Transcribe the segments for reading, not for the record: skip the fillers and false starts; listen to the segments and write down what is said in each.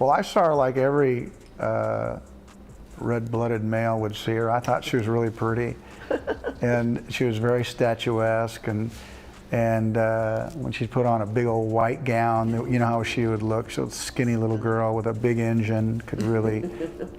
Well, I saw her like every red-blooded male would see her. I thought she was really pretty, and she was very statuesque, and when she put on a big old white gown, you know how she would look. She was a skinny little girl with a big engine, could really,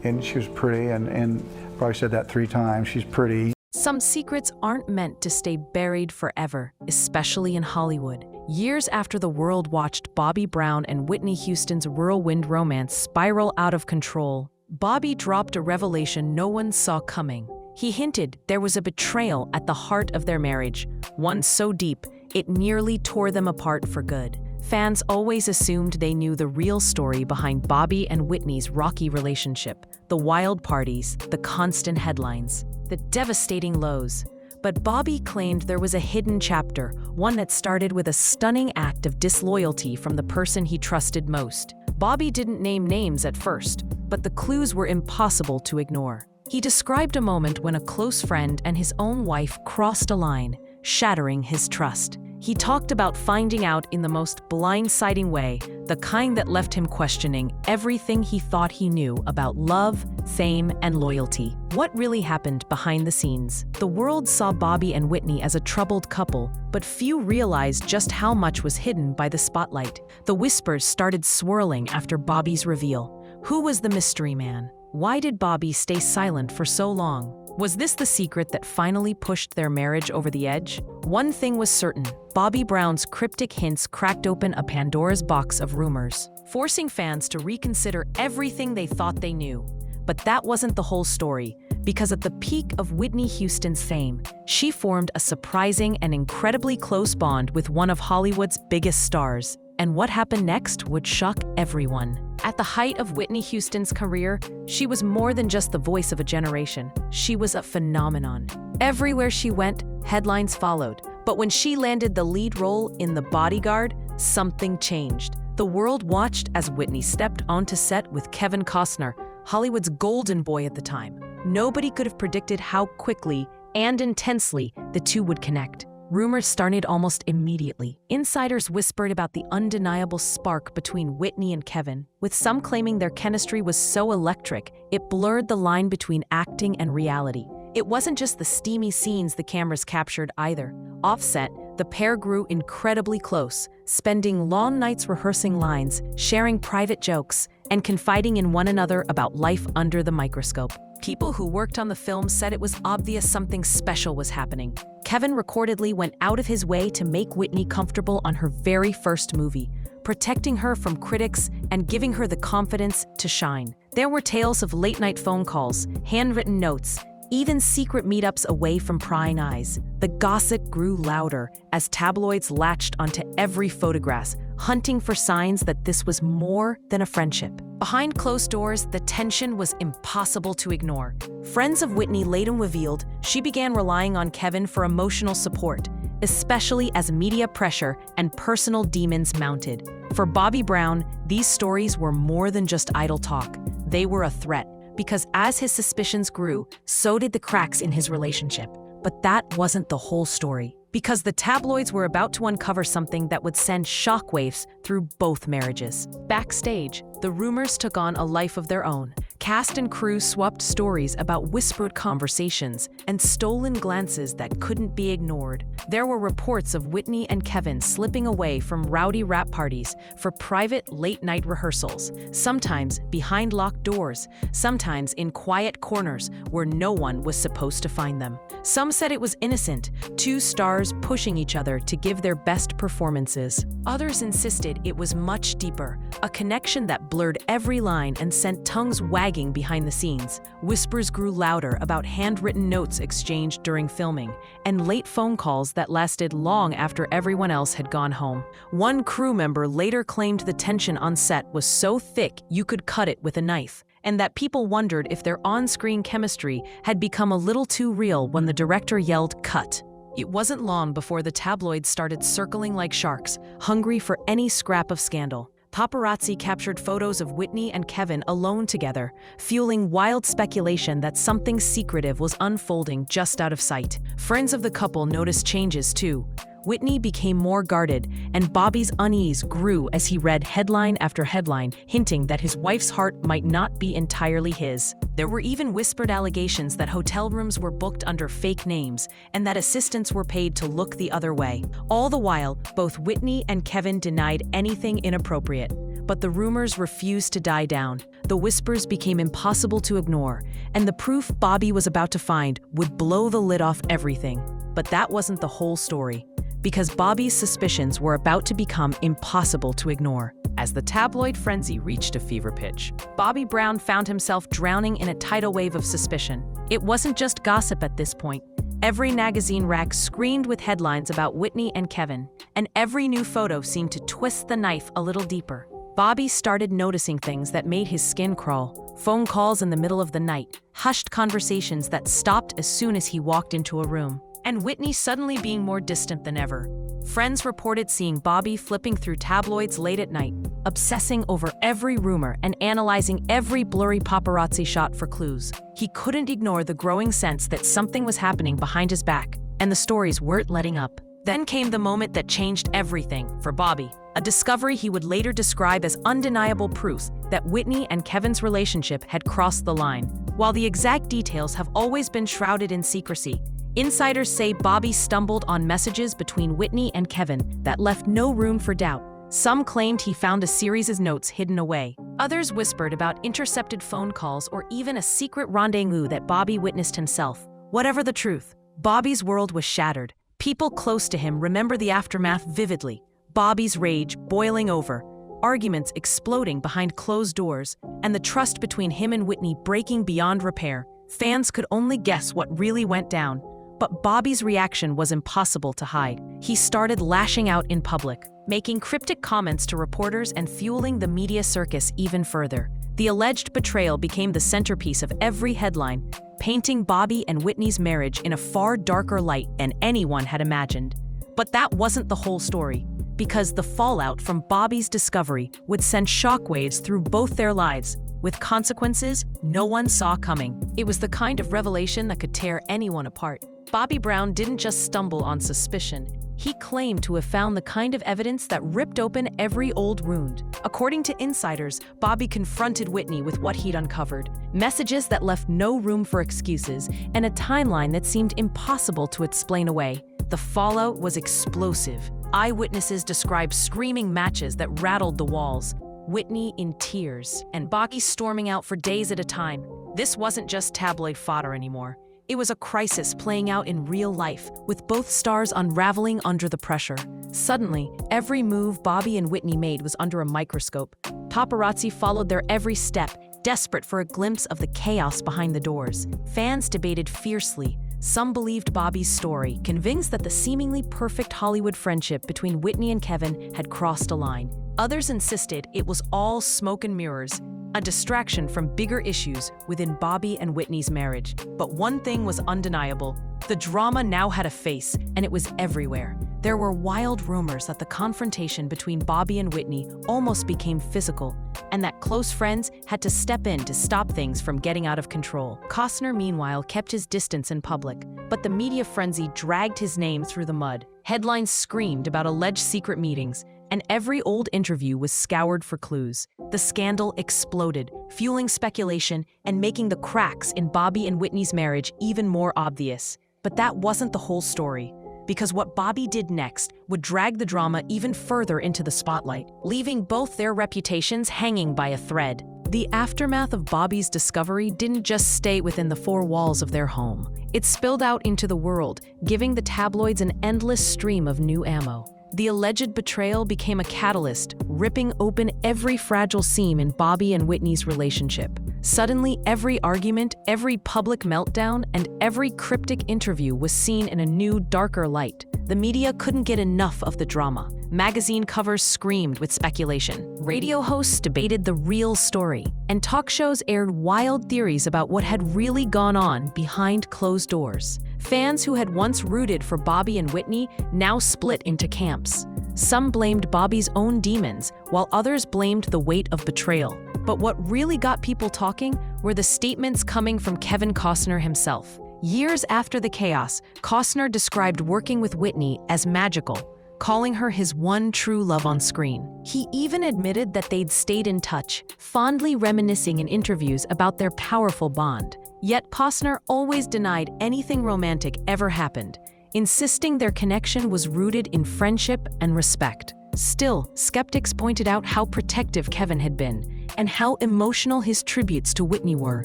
and she was pretty, and probably said that 3 times, she's pretty. Some secrets aren't meant to stay buried forever, especially in Hollywood. Years after the world watched Bobby Brown and Whitney Houston's whirlwind romance spiral out of control, Bobby dropped a revelation no one saw coming. He hinted there was a betrayal at the heart of their marriage, one so deep it nearly tore them apart for good. Fans always assumed they knew the real story behind Bobby and Whitney's rocky relationship, the wild parties, the constant headlines, the devastating lows. But Bobby claimed there was a hidden chapter, one that started with a stunning act of disloyalty from the person he trusted most. Bobby didn't name names at first, but the clues were impossible to ignore. He described a moment when a close friend and his own wife crossed a line, shattering his trust. He talked about finding out in the most blindsiding way, the kind that left him questioning everything he thought he knew about love, fame, and loyalty. What really happened behind the scenes? The world saw Bobby and Whitney as a troubled couple, but few realized just how much was hidden by the spotlight. The whispers started swirling after Bobby's reveal. Who was the mystery man? Why did Bobby stay silent for so long? Was this the secret that finally pushed their marriage over the edge? One thing was certain, Bobby Brown's cryptic hints cracked open a Pandora's box of rumors, forcing fans to reconsider everything they thought they knew. But that wasn't the whole story, because at the peak of Whitney Houston's fame, she formed a surprising and incredibly close bond with one of Hollywood's biggest stars. And what happened next would shock everyone. At the height of Whitney Houston's career, she was more than just the voice of a generation. She was a phenomenon. Everywhere she went, headlines followed. But when she landed the lead role in The Bodyguard, something changed. The world watched as Whitney stepped onto set with Kevin Costner, Hollywood's golden boy at the time. Nobody could have predicted how quickly and intensely the two would connect. Rumors started almost immediately. Insiders whispered about the undeniable spark between Whitney and Kevin, with some claiming their chemistry was so electric, it blurred the line between acting and reality. It wasn't just the steamy scenes the cameras captured either. Off-set, the pair grew incredibly close, spending long nights rehearsing lines, sharing private jokes, and confiding in one another about life under the microscope. People who worked on the film said it was obvious something special was happening. Kevin reportedly went out of his way to make Whitney comfortable on her very first movie, protecting her from critics and giving her the confidence to shine. There were tales of late-night phone calls, handwritten notes, even secret meetups away from prying eyes. The gossip grew louder as tabloids latched onto every photograph, hunting for signs that this was more than a friendship. Behind closed doors, the tension was impossible to ignore. Friends of Whitney later revealed she began relying on Kevin for emotional support, especially as media pressure and personal demons mounted. For Bobby Brown, these stories were more than just idle talk. They were a threat, because as his suspicions grew, so did the cracks in his relationship. But that wasn't the whole story, because the tabloids were about to uncover something that would send shockwaves through both marriages. Backstage, the rumors took on a life of their own. Cast and crew swapped stories about whispered conversations and stolen glances that couldn't be ignored. There were reports of Whitney and Kevin slipping away from rowdy rap parties for private late-night rehearsals, sometimes behind locked doors, sometimes in quiet corners where no one was supposed to find them. Some said it was innocent, two stars pushing each other to give their best performances. Others insisted it was much deeper, a connection that blurred every line and sent tongues wagging behind the scenes. Whispers grew louder about handwritten notes exchanged during filming, and late phone calls that lasted long after everyone else had gone home. One crew member later claimed the tension on set was so thick you could cut it with a knife, and that people wondered if their on-screen chemistry had become a little too real when the director yelled, "Cut." It wasn't long before the tabloids started circling like sharks, hungry for any scrap of scandal. Paparazzi captured photos of Whitney and Kevin alone together, fueling wild speculation that something secretive was unfolding just out of sight. Friends of the couple noticed changes too. Whitney became more guarded, and Bobby's unease grew as he read headline after headline, hinting that his wife's heart might not be entirely his. There were even whispered allegations that hotel rooms were booked under fake names and that assistants were paid to look the other way. All the while, both Whitney and Kevin denied anything inappropriate. But the rumors refused to die down. The whispers became impossible to ignore, and the proof Bobby was about to find would blow the lid off everything. But that wasn't the whole story, because Bobby's suspicions were about to become impossible to ignore. As the tabloid frenzy reached a fever pitch, Bobby Brown found himself drowning in a tidal wave of suspicion. It wasn't just gossip at this point. Every magazine rack screamed with headlines about Whitney and Kevin, and every new photo seemed to twist the knife a little deeper. Bobby started noticing things that made his skin crawl. Phone calls in the middle of the night, hushed conversations that stopped as soon as he walked into a room, and Whitney suddenly being more distant than ever. Friends reported seeing Bobby flipping through tabloids late at night, obsessing over every rumor and analyzing every blurry paparazzi shot for clues. He couldn't ignore the growing sense that something was happening behind his back, and the stories weren't letting up. Then came the moment that changed everything for Bobby. A discovery he would later describe as undeniable proof that Whitney and Kevin's relationship had crossed the line. While the exact details have always been shrouded in secrecy, insiders say Bobby stumbled on messages between Whitney and Kevin that left no room for doubt. Some claimed he found a series of notes hidden away. Others whispered about intercepted phone calls or even a secret rendezvous that Bobby witnessed himself. Whatever the truth, Bobby's world was shattered. People close to him remember the aftermath vividly. Bobby's rage boiling over, arguments exploding behind closed doors, and the trust between him and Whitney breaking beyond repair. Fans could only guess what really went down, but Bobby's reaction was impossible to hide. He started lashing out in public, making cryptic comments to reporters and fueling the media circus even further. The alleged betrayal became the centerpiece of every headline, painting Bobby and Whitney's marriage in a far darker light than anyone had imagined. But that wasn't the whole story, because the fallout from Bobby's discovery would send shockwaves through both their lives, with consequences no one saw coming. It was the kind of revelation that could tear anyone apart. Bobby Brown didn't just stumble on suspicion. He claimed to have found the kind of evidence that ripped open every old wound. According to insiders, Bobby confronted Whitney with what he'd uncovered, messages that left no room for excuses, and a timeline that seemed impossible to explain away. The fallout was explosive. Eyewitnesses described screaming matches that rattled the walls, Whitney in tears, and Bobby storming out for days at a time. This wasn't just tabloid fodder anymore. It was a crisis playing out in real life, with both stars unraveling under the pressure. Suddenly, every move Bobby and Whitney made was under a microscope. Paparazzi followed their every step, desperate for a glimpse of the chaos behind the doors. Fans debated fiercely. Some believed Bobby's story, convinced that the seemingly perfect Hollywood friendship between Whitney and Kevin had crossed a line. Others insisted it was all smoke and mirrors, a distraction from bigger issues within Bobby and Whitney's marriage. But one thing was undeniable. The drama now had a face, and it was everywhere. There were wild rumors that the confrontation between Bobby and Whitney almost became physical, and that close friends had to step in to stop things from getting out of control. Costner, meanwhile, kept his distance in public, but the media frenzy dragged his name through the mud. Headlines screamed about alleged secret meetings, and every old interview was scoured for clues. The scandal exploded, fueling speculation and making the cracks in Bobby and Whitney's marriage even more obvious. But that wasn't the whole story, because what Bobby did next would drag the drama even further into the spotlight, leaving both their reputations hanging by a thread. The aftermath of Bobby's discovery didn't just stay within the four walls of their home. It spilled out into the world, giving the tabloids an endless stream of new ammo. The alleged betrayal became a catalyst, ripping open every fragile seam in Bobby and Whitney's relationship. Suddenly, every argument, every public meltdown, and every cryptic interview was seen in a new, darker light. The media couldn't get enough of the drama. Magazine covers screamed with speculation. Radio hosts debated the real story, and talk shows aired wild theories about what had really gone on behind closed doors. Fans who had once rooted for Bobby and Whitney now split into camps. Some blamed Bobby's own demons, while others blamed the weight of betrayal. But what really got people talking were the statements coming from Kevin Costner himself. Years after the chaos, Costner described working with Whitney as magical, calling her his one true love on screen. He even admitted that they'd stayed in touch, fondly reminiscing in interviews about their powerful bond. Yet Costner always denied anything romantic ever happened, insisting their connection was rooted in friendship and respect. Still, skeptics pointed out how protective Kevin had been and how emotional his tributes to Whitney were,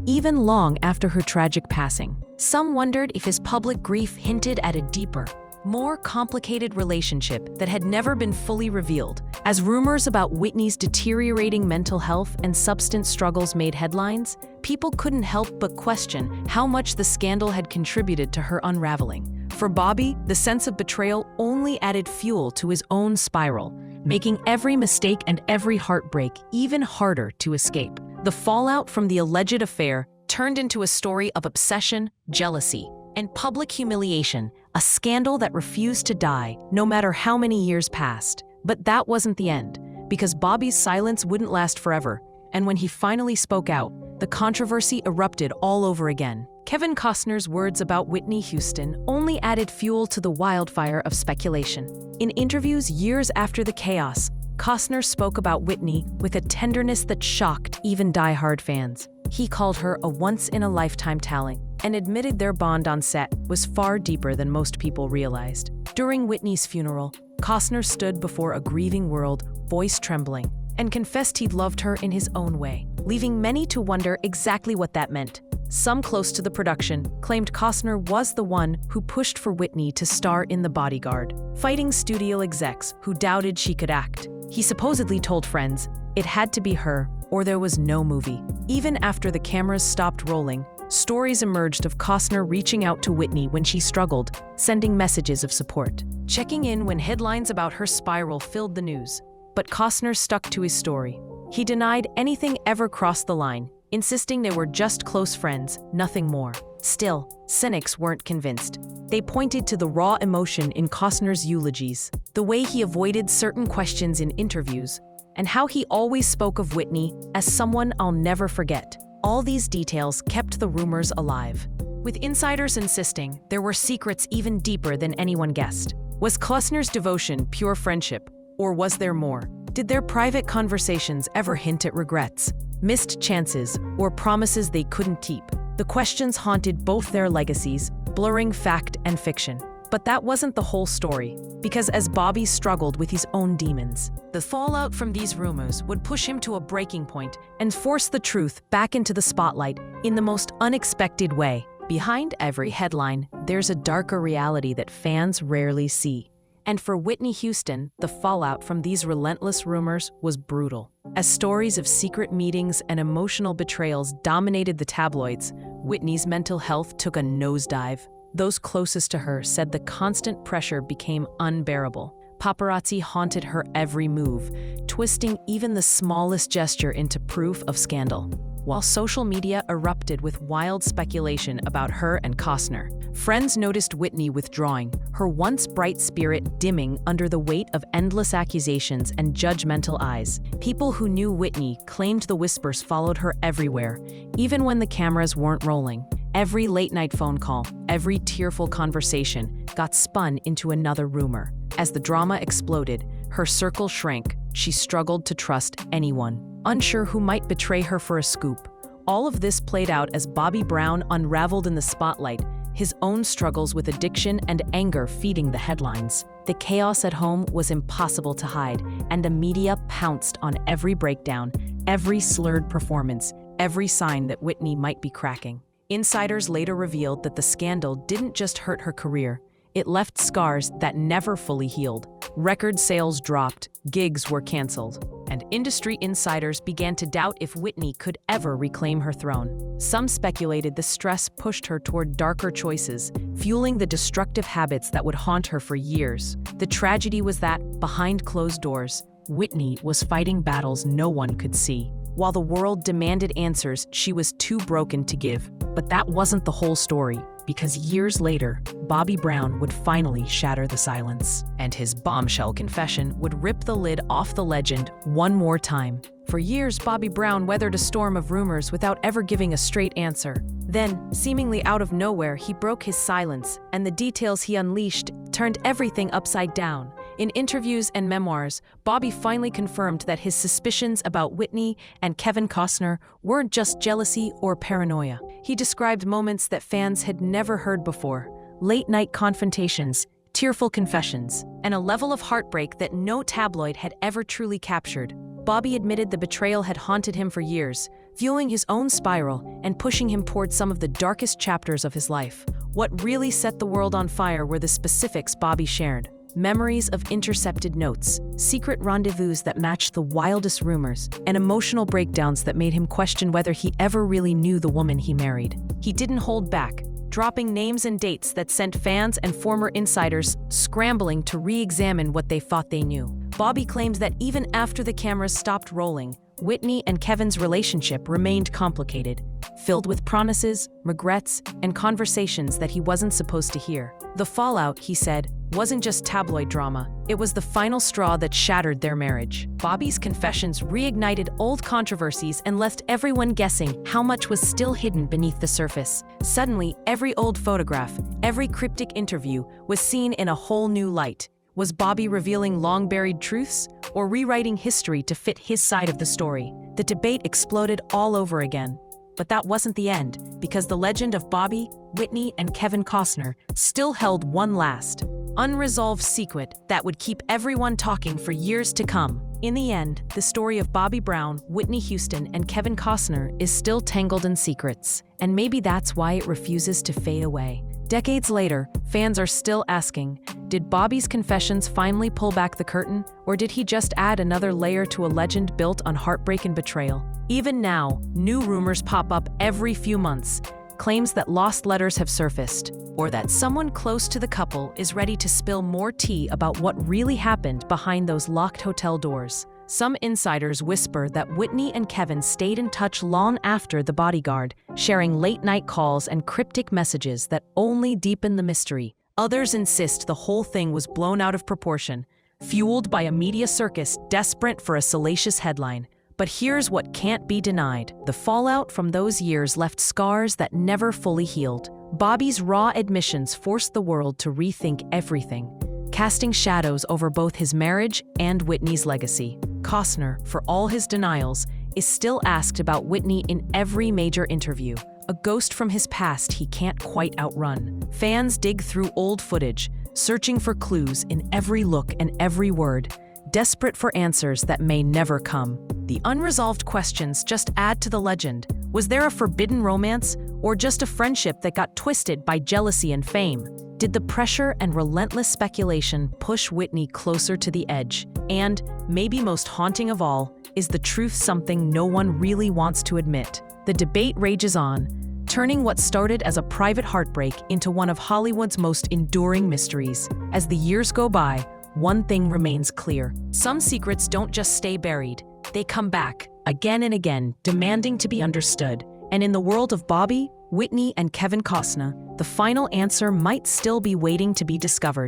even long after her tragic passing. Some wondered if his public grief hinted at a deeper, more complicated relationship that had never been fully revealed. As rumors about Whitney's deteriorating mental health and substance struggles made headlines, people couldn't help but question how much the scandal had contributed to her unraveling. For Bobby, the sense of betrayal only added fuel to his own spiral, making every mistake and every heartbreak even harder to escape. The fallout from the alleged affair turned into a story of obsession, jealousy, and public humiliation, a scandal that refused to die no matter how many years passed. But that wasn't the end, because Bobby's silence wouldn't last forever, and when he finally spoke out, the controversy erupted all over again. Kevin Costner's words about Whitney Houston only added fuel to the wildfire of speculation. In interviews years after the chaos, Costner spoke about Whitney with a tenderness that shocked even die-hard fans. He called her a once-in-a-lifetime talent and admitted their bond on set was far deeper than most people realized. During Whitney's funeral, Costner stood before a grieving world, voice trembling, and confessed he'd loved her in his own way, leaving many to wonder exactly what that meant. Some close to the production claimed Costner was the one who pushed for Whitney to star in The Bodyguard, fighting studio execs who doubted she could act. He supposedly told friends it had to be her or there was no movie. Even after the cameras stopped rolling, stories emerged of Costner reaching out to Whitney when she struggled, sending messages of support, checking in when headlines about her spiral filled the news. But Costner stuck to his story. He denied anything ever crossed the line, insisting they were just close friends, nothing more. Still, cynics weren't convinced. They pointed to the raw emotion in Costner's eulogies, the way he avoided certain questions in interviews, and how he always spoke of Whitney as someone I'll never forget. All these details kept the rumors alive, with insiders insisting there were secrets even deeper than anyone guessed. Was Costner's devotion pure friendship, or was there more? Did their private conversations ever hint at regrets, missed chances, or promises they couldn't keep? The questions haunted both their legacies, blurring fact and fiction. But that wasn't the whole story, because as Bobby struggled with his own demons, the fallout from these rumors would push him to a breaking point and force the truth back into the spotlight in the most unexpected way. Behind every headline, there's a darker reality that fans rarely see. And for Whitney Houston, the fallout from these relentless rumors was brutal. As stories of secret meetings and emotional betrayals dominated the tabloids, Whitney's mental health took a nosedive. Those closest to her said the constant pressure became unbearable. Paparazzi haunted her every move, twisting even the smallest gesture into proof of scandal. While social media erupted with wild speculation about her and Costner, friends noticed Whitney withdrawing, her once bright spirit dimming under the weight of endless accusations and judgmental eyes. People who knew Whitney claimed the whispers followed her everywhere, even when the cameras weren't rolling. Every late-night phone call, every tearful conversation got spun into another rumor. As the drama exploded, her circle shrank. She struggled to trust anyone, unsure who might betray her for a scoop. All of this played out as Bobby Brown unraveled in the spotlight, his own struggles with addiction and anger feeding the headlines. The chaos at home was impossible to hide, and the media pounced on every breakdown, every slurred performance, every sign that Whitney might be cracking. Insiders later revealed that the scandal didn't just hurt her career, it left scars that never fully healed. Record sales dropped, gigs were canceled, and industry insiders began to doubt if Whitney could ever reclaim her throne. Some speculated the stress pushed her toward darker choices, fueling the destructive habits that would haunt her for years. The tragedy was that, behind closed doors, Whitney was fighting battles no one could see. While the world demanded answers, she was too broken to give. But that wasn't the whole story, because years later, Bobby Brown would finally shatter the silence, and his bombshell confession would rip the lid off the legend one more time. For years, Bobby Brown weathered a storm of rumors without ever giving a straight answer. Then, seemingly out of nowhere, he broke his silence, and the details he unleashed turned everything upside down. In interviews and memoirs, Bobby finally confirmed that his suspicions about Whitney and Kevin Costner weren't just jealousy or paranoia. He described moments that fans had never heard before: late-night confrontations, tearful confessions, and a level of heartbreak that no tabloid had ever truly captured. Bobby admitted the betrayal had haunted him for years, fueling his own spiral and pushing him toward some of the darkest chapters of his life. What really set the world on fire were the specifics Bobby shared: memories of intercepted notes, secret rendezvous that matched the wildest rumors, and emotional breakdowns that made him question whether he ever really knew the woman he married. He didn't hold back, dropping names and dates that sent fans and former insiders scrambling to re-examine what they thought they knew. Bobby claimed that even after the cameras stopped rolling, Whitney and Kevin's relationship remained complicated, filled with promises, regrets, and conversations that he wasn't supposed to hear. The fallout, he said, wasn't just tabloid drama, it was the final straw that shattered their marriage. Bobby's confessions reignited old controversies and left everyone guessing how much was still hidden beneath the surface. Suddenly, every old photograph, every cryptic interview was seen in a whole new light. Was Bobby revealing long-buried truths or rewriting history to fit his side of the story? The debate exploded all over again. But that wasn't the end, because the legend of Bobby, Whitney, and Kevin Costner still held one last, unresolved secret that would keep everyone talking for years to come. In the end, the story of Bobby Brown, Whitney Houston, and Kevin Costner is still tangled in secrets, and maybe that's why it refuses to fade away. Decades later, fans are still asking, did Bobby's confessions finally pull back the curtain, or did he just add another layer to a legend built on heartbreak and betrayal? Even now, new rumors pop up every few months, claims that lost letters have surfaced, or that someone close to the couple is ready to spill more tea about what really happened behind those locked hotel doors. Some insiders whisper that Whitney and Kevin stayed in touch long after The Bodyguard, sharing late-night calls and cryptic messages that only deepen the mystery. Others insist the whole thing was blown out of proportion, fueled by a media circus desperate for a salacious headline. But here's what can't be denied: the fallout from those years left scars that never fully healed. Bobby's raw admissions forced the world to rethink everything, casting shadows over both his marriage and Whitney's legacy. Costner, for all his denials, is still asked about Whitney in every major interview, a ghost from his past he can't quite outrun. Fans dig through old footage, searching for clues in every look and every word, desperate for answers that may never come. The unresolved questions just add to the legend. Was there a forbidden romance, or just a friendship that got twisted by jealousy and fame? Did the pressure and relentless speculation push Whitney closer to the edge? And, maybe most haunting of all, is the truth something no one really wants to admit? The debate rages on, turning what started as a private heartbreak into one of Hollywood's most enduring mysteries. As the years go by, one thing remains clear: some secrets don't just stay buried, they come back, again and again, demanding to be understood. And in the world of Bobby, Whitney, and Kevin Costner, the final answer might still be waiting to be discovered.